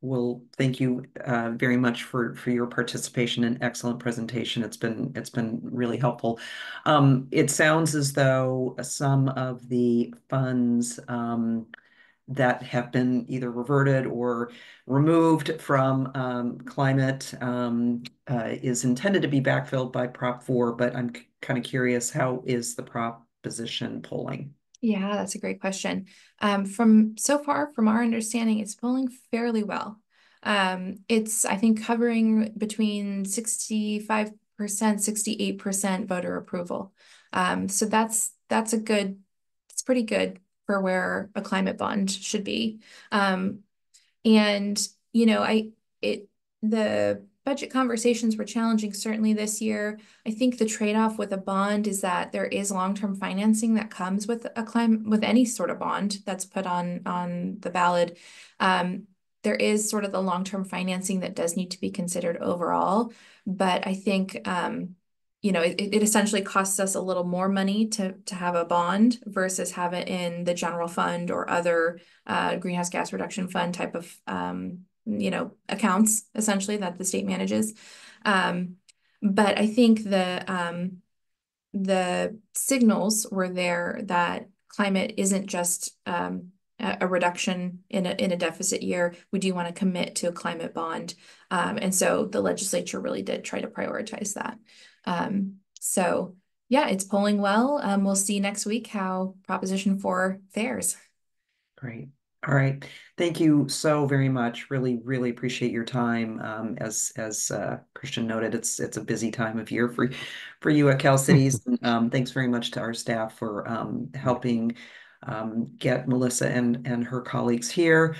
we'll thank you very much for your participation and excellent presentation. It's been really helpful. It sounds as though some of the funds that have been either reverted or removed from climate is intended to be backfilled by Prop 4, but I'm kind of curious, how is the proposition polling? Yeah, that's a great question. From so far, from our understanding, it's polling fairly well. It's, I think, covering between 65%, 68% voter approval. So that's a good, it's pretty good for where a climate bond should be. Um, and you know, the budget conversations were challenging certainly this year. I think the trade-off with a bond is that there is long-term financing that comes with with any sort of bond that's put on the ballot. There is sort of the long-term financing that does need to be considered overall, but I think you know, it essentially costs us a little more money to have a bond versus have it in the general fund or other greenhouse gas reduction fund type of you know, accounts essentially that the state manages. But I think the signals were there that climate isn't just a reduction in a deficit year. We do want to commit to a climate bond. And so the legislature really did try to prioritize that. So yeah, it's polling well. We'll see next week how Proposition 4 fares. Great. All right. Thank you so very much. Really, really appreciate your time. As Christian noted, it's a busy time of year for you at Cal Cities. Thanks very much to our staff for helping get Melissa and her colleagues here.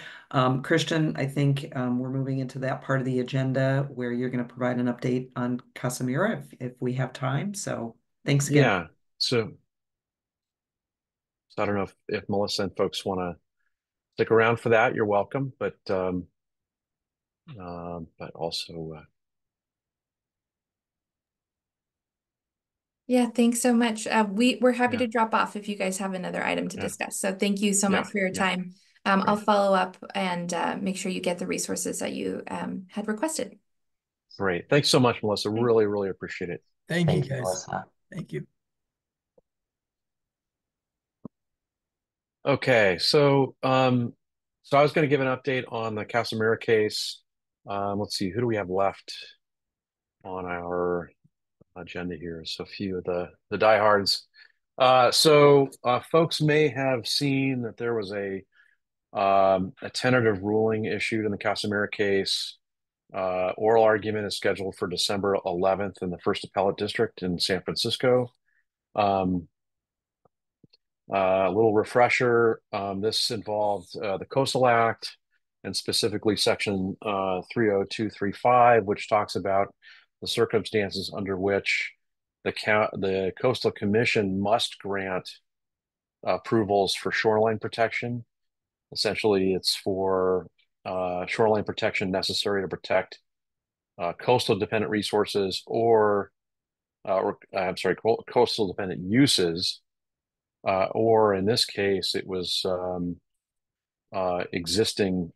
Christian, I think we're moving into that part of the agenda where you're going to provide an update on Casa Mira if we have time. So thanks again. Yeah. So I don't know if Melissa and folks want to stick around for that. You're welcome, but also Yeah, thanks so much. We're happy yeah, to drop off if you guys have another item to yeah, discuss. So thank you so yeah, much for your yeah. time. I'll Great. follow up and make sure you get the resources that you had requested. Great. Thanks so much, Melissa. Really, really appreciate it. Thank you, Thank you, guys. Melissa. Thank you. Okay, so I was going to give an update on the Casa Mira case. Let's see, who do we have left on our agenda here? So a few of the diehards. Folks may have seen that there was a tentative ruling issued in the Casa Mira case. Oral argument is scheduled for December 11th in the First Appellate District in San Francisco. A little refresher, this involved the Coastal Act and specifically Section 30235, which talks about the circumstances under which the Coastal Commission must grant approvals for shoreline protection. Essentially, it's for shoreline protection necessary to protect coastal dependent resources or coastal dependent uses. Or in this case, it was existing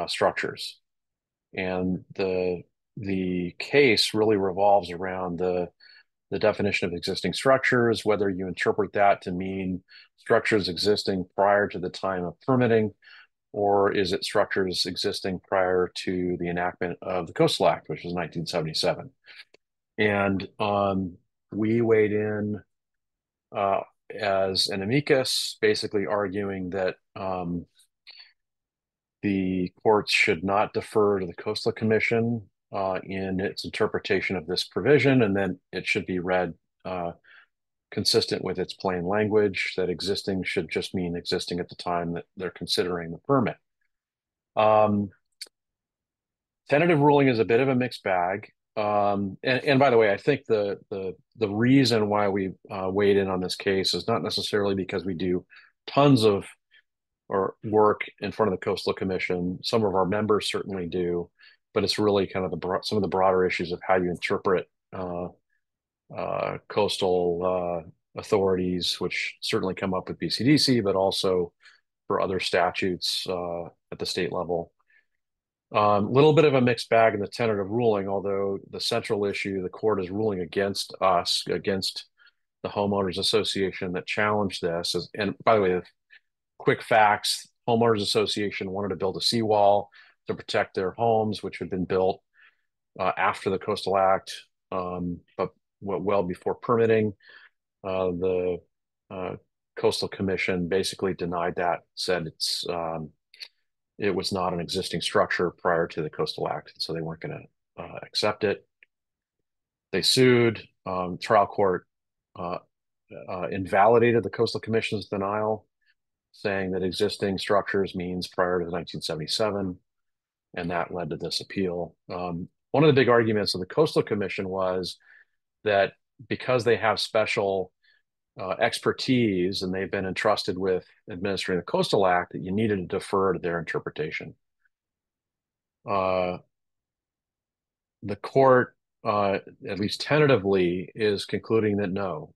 structures. And the case really revolves around the definition of existing structures, whether you interpret that to mean structures existing prior to the time of permitting, or is it structures existing prior to the enactment of the Coastal Act, which was 1977. And we weighed in as an amicus, basically arguing that the courts should not defer to the Coastal Commission in its interpretation of this provision, and then it should be read consistent with its plain language, that existing should just mean existing at the time that they're considering the permit. Tentative ruling is a bit of a mixed bag. And by the way, I think the reason why we weighed in on this case is not necessarily because we do tons of work in front of the Coastal Commission. Some of our members certainly do, but it's really kind of some of the broader issues of how you interpret coastal authorities, which certainly come up with BCDC, but also for other statutes at the state level. Little bit of a mixed bag in the tentative ruling, although the central issue, the court is ruling against us, against the homeowners association that challenged this. And by the way, quick facts, homeowners association wanted to build a seawall to protect their homes, which had been built after the Coastal Act, but well before permitting. The Coastal Commission basically denied that, said it was not an existing structure prior to the Coastal Act, so they weren't going to accept it. They sued. Trial court invalidated the Coastal Commission's denial, saying that existing structures means prior to 1977, and that led to this appeal. One of the big arguments of the Coastal Commission was that because they have special expertise and they've been entrusted with administering the Coastal Act, that you needed to defer to their interpretation. The court, at least tentatively, is concluding that no,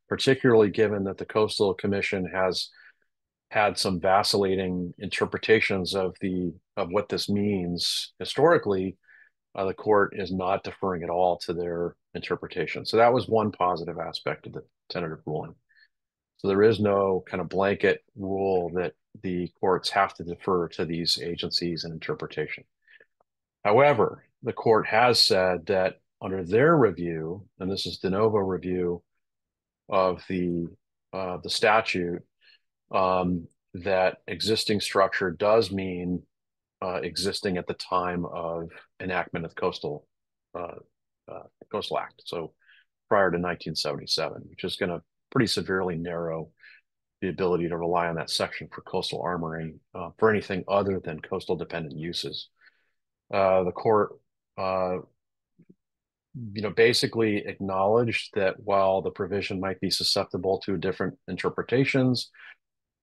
particularly given that the Coastal Commission has had some vacillating interpretations of what this means historically. The court is not deferring at all to their interpretation. So that was one positive aspect of the tentative ruling. So there is no kind of blanket rule that the courts have to defer to these agencies and interpretation. However, the court has said that under their review, and this is de novo review of the statute, that existing structure does mean existing at the time of enactment of the Coastal Act, so prior to 1977, which is going to pretty severely narrow the ability to rely on that section for coastal armoring for anything other than coastal dependent uses. The court, basically acknowledged that while the provision might be susceptible to different interpretations,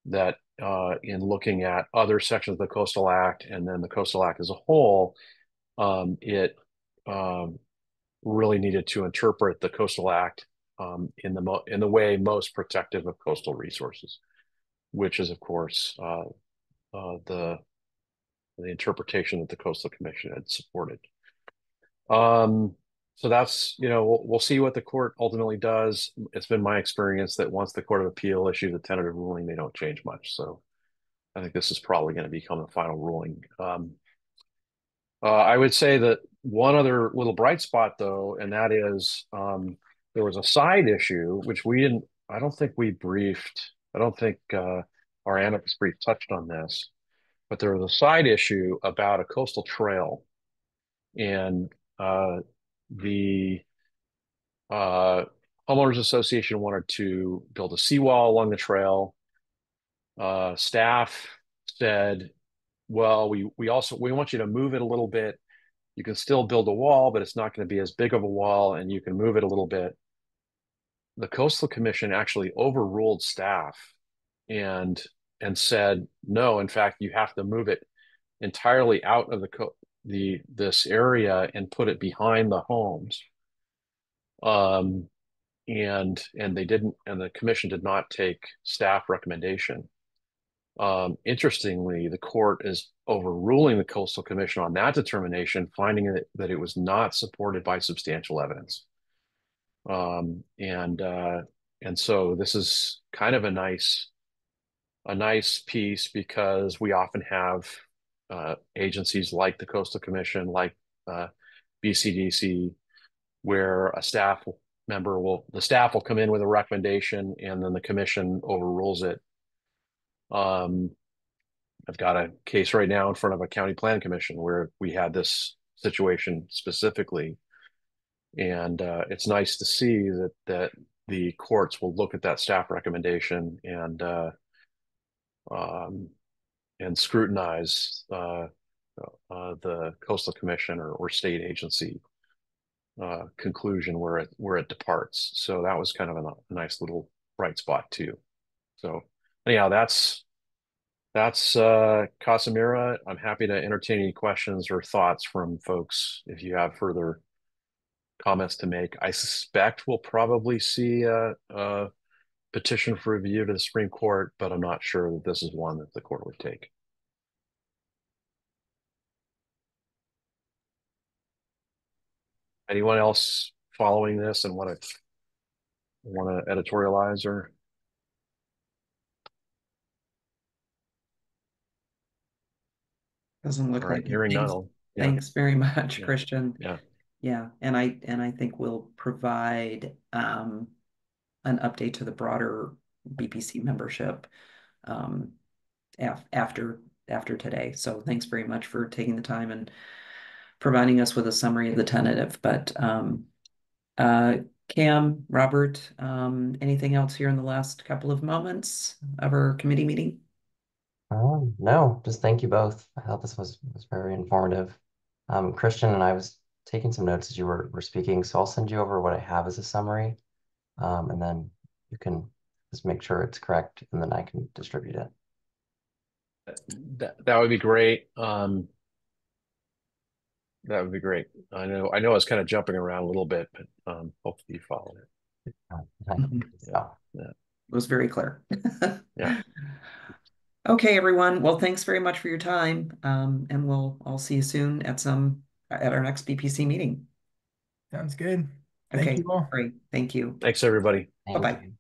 that in looking at other sections of the Coastal Act and then the Coastal Act as a whole, it really needed to interpret the Coastal Act in the way most protective of coastal resources, which is, of course, the interpretation that the Coastal Commission had supported. So that's, we'll see what the court ultimately does. It's been my experience that once the Court of Appeal issues a tentative ruling, they don't change much. So I think this is probably going to become the final ruling. I would say that one other little bright spot, though, and that is there was a side issue, which I don't think we briefed. I don't think our annex brief touched on this, but there was a side issue about a coastal trail. And the homeowners association wanted to build a seawall along the trail. Staff said, well, we want you to move it a little bit. You can still build a wall, but it's not going to be as big of a wall, and you can move it a little bit. The Coastal Commission actually overruled staff and said, no, in fact, you have to move it entirely out of this area and put it behind the homes. And they didn't, and the commission did not take staff recommendation. Interestingly, the court is overruling the Coastal Commission on that determination, finding that it was not supported by substantial evidence. And so this is kind of a nice piece, because we often have agencies like the Coastal Commission, like BCDC, where a staff member the staff will come in with a recommendation and then the commission overrules it. I've got a case right now in front of a county plan commission where we had this situation specifically. And it's nice to see that the courts will look at that staff recommendation and scrutinize the Coastal Commission or state agency conclusion where it departs. So that was kind of a nice little bright spot too. So anyhow, that's Casa Mira. I'm happy to entertain any questions or thoughts from folks if you have further comments to make. I suspect we'll probably see a petition for review to the Supreme Court, but I'm not sure that this is one that the court would take. Anyone else following this and want to editorialize or? Doesn't look All right, like it. hearing Thanks, none. Yeah. thanks very much, Yeah. Christian. Yeah. Yeah, and I think we'll provide an update to the broader BPC membership after today. So thanks very much for taking the time and providing us with a summary of the tentative. But Cam, Robert, anything else here in the last couple of moments of our committee meeting? No, just thank you both. I thought this was very informative. Christian and I was taking some notes as you were speaking, so I'll send you over what I have as a summary, and then you can just make sure it's correct, and then I can distribute it. That would be great. That would be great. I know I was kind of jumping around a little bit, but hopefully you followed it. Yeah. Yeah. It was very clear. Yeah. Okay, everyone. Well, thanks very much for your time. And I'll see you soon at our next BPC meeting. Sounds good. Thank Okay, you all. great. Thank you. Thanks, everybody. Thank Bye-bye. you.